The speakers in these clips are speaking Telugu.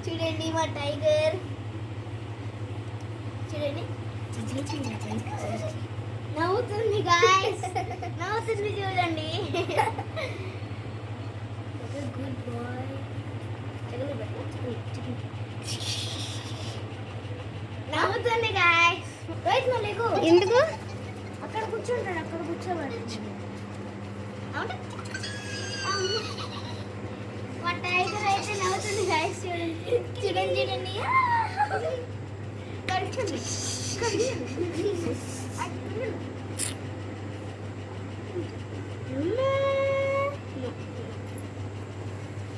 చూడండి మా టైగర్, చూడండి నవ్వుతుంది గాయ్స్, నవ్వుతుంది చూడండి. Good bye. నవ్వుతుంది గాయ్స్. రోహిత్ మళ్ళీకు ఎందుకు అక్కడ కూర్చుంటాడు, అక్కడ కూర్చోబడి. మా టైగర్ అయితే నవ్వుతుంది గాయ్స్. చూడండి చూడండి చూడండి.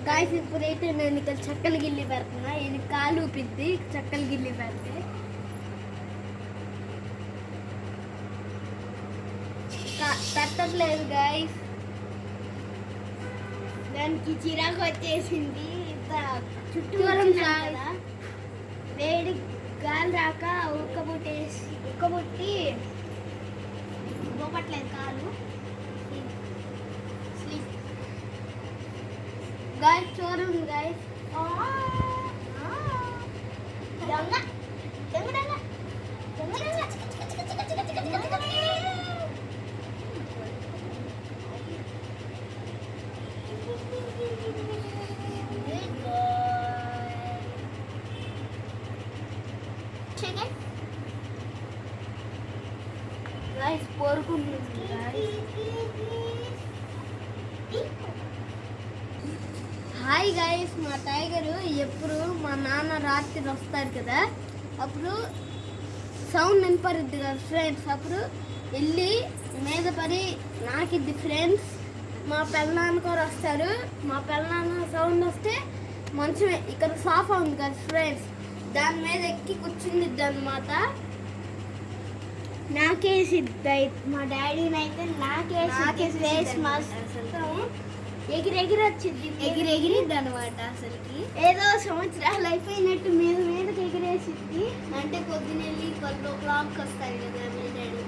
గాయస్ ఇప్పుడైతే నేను ఇక్కడ చక్కలు గిల్లి పెడుతున్నా. ఇది కాలు ఊపిద్ది చక్కలు గిల్లి పెడితే. తట్టట్లేదు గాయస్, దానికి చిరాకు వచ్చేసింది. చుట్టూ కదా వేడి గాలి రాక ఉక్కబుట్టి పోపట్లేదు కాలు. స్లీప్ గాయస్, చూడండి గాయస్. దొంగ దొంగ దొంగ గాయస్ కోరుకుంటుంది. హాయ్ గాయస్, మా టైగరు ఎప్పుడు మా నాన్న రాత్రి వస్తాడు కదా, అప్పుడు సౌండ్ వినపడుద్ది కదా ఫ్రెండ్స్. అప్పుడు వెళ్ళి మీద పడి నాకిద్ది ఫ్రెండ్స్. మా పెళ్ళనాన్న కూడా వస్తారు. మా పెళ్ళనాన్న సౌండ్ వస్తే మంచమే ఇక్కడ సోఫా ఉంది కదా ఫ్రెండ్స్, దాని మీద ఎక్కి కూర్చుందిద్ది అనమాట. నాకేసిద్ది. మా డాడీని అయితే నాకేసి మస్తు ఎగిరెగిరి వచ్చింది, ఎగిరెగిరిద్ది అనమాట. అసలుకి ఏదో సంవత్సరాలు అయిపోయినట్టు మీదకి ఎగిరేసిద్ది. అంటే పొద్దునెళ్ళి 12 o'clock వస్తాయి కదా మీ daddy.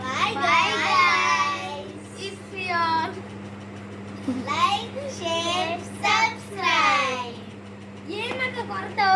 Bye guys, if you are like, share, subscribe. ఏమక్క కొడతావు?